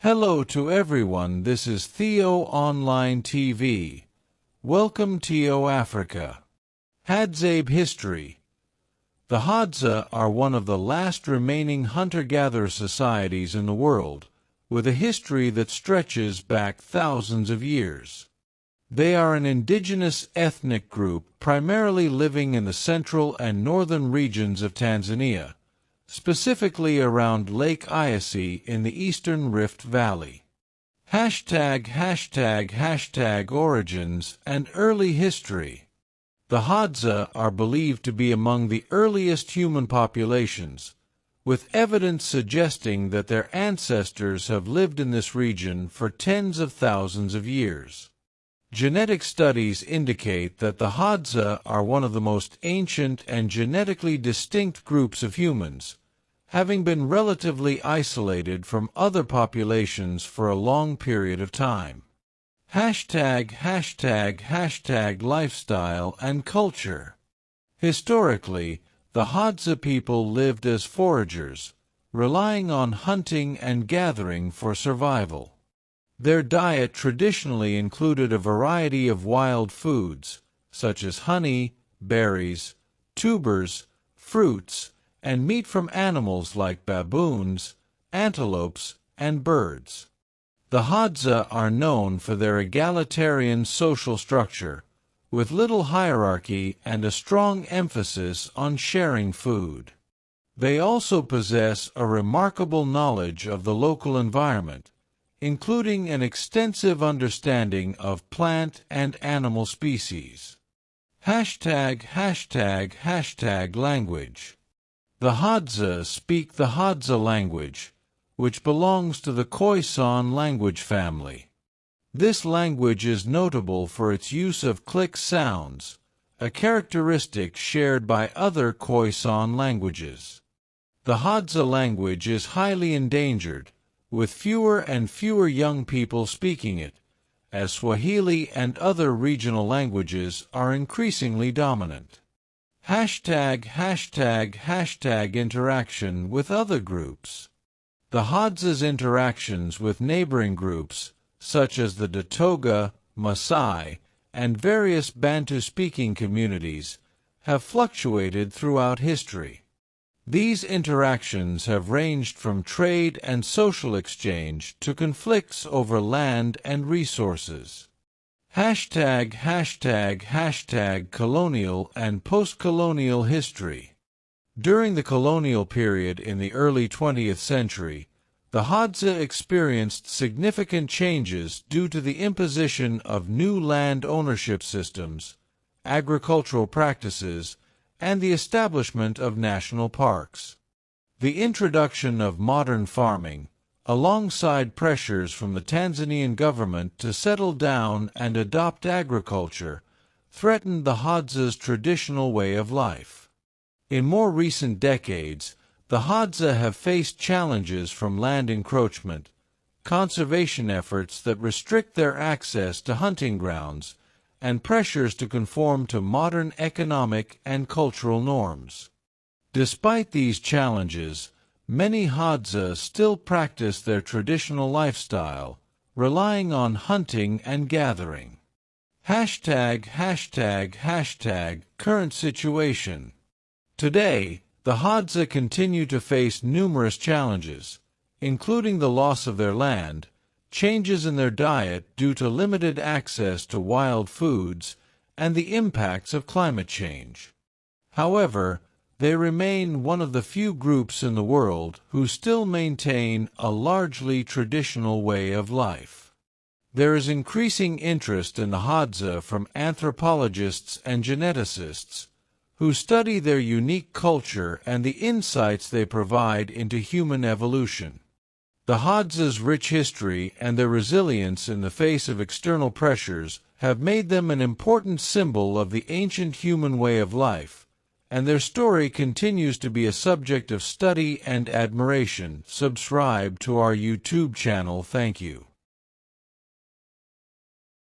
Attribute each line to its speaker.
Speaker 1: Hello to everyone, this is Theo Online TV. Welcome to Africa. Hadzabe history. The Hadza are one of the last remaining hunter-gatherer societies in the world, with a history that stretches back thousands of years. They are an indigenous ethnic group primarily living in the central and northern regions of Tanzania, specifically around Lake Eyasi in the eastern Rift Valley. Origins and early history. The Hadza are believed to be among the earliest human populations, with evidence suggesting that their ancestors have lived in this region for tens of thousands of years. Genetic studies indicate that the Hadza are one of the most ancient and genetically distinct groups of humans, having been relatively isolated from other populations for a long period of time. Lifestyle and culture. Historically, the Hadza people lived as foragers, relying on hunting and gathering for survival. Their diet traditionally included a variety of wild foods, such as honey, berries, tubers, fruits, and meat from animals like baboons, antelopes, and birds. The Hadza are known for their egalitarian social structure, with little hierarchy and a strong emphasis on sharing food. They also possess a remarkable knowledge of the local environment, including an extensive understanding of plant and animal species. Language. The Hadza speak the Hadza language, which belongs to the Khoisan language family. This language is notable for its use of click sounds, a characteristic shared by other Khoisan languages. The Hadza language is highly endangered, with fewer and fewer young people speaking it, as Swahili and other regional languages are increasingly dominant. Interaction with other groups. The Hadza's interactions with neighboring groups, such as the Datoga, Maasai, and various Bantu-speaking communities, have fluctuated throughout history. These interactions have ranged from trade and social exchange to conflicts over land and resources. Colonial and post-colonial history. During the colonial period in the early 20th century, the Hadza experienced significant changes due to the imposition of new land ownership systems, agricultural practices, and the establishment of national parks. The introduction of modern farming, alongside pressures from the Tanzanian government to settle down and adopt agriculture, threatened the Hadza's traditional way of life. In more recent decades, the Hadza have faced challenges from land encroachment, conservation efforts that restrict their access to hunting grounds, and pressures to conform to modern economic and cultural norms. Despite these challenges, many Hadza still practice their traditional lifestyle, relying on hunting and gathering. Current situation. Today, the Hadza continue to face numerous challenges, including the loss of their land, changes in their diet due to limited access to wild foods, and the impacts of climate change. However, they remain one of the few groups in the world who still maintain a largely traditional way of life. There is increasing interest in the Hadza from anthropologists and geneticists, who study their unique culture and the insights they provide into human evolution. The Hadza's rich history and their resilience in the face of external pressures have made them an important symbol of the ancient human way of life, and their story continues to be a subject of study and admiration. Subscribe to our YouTube channel. Thank you.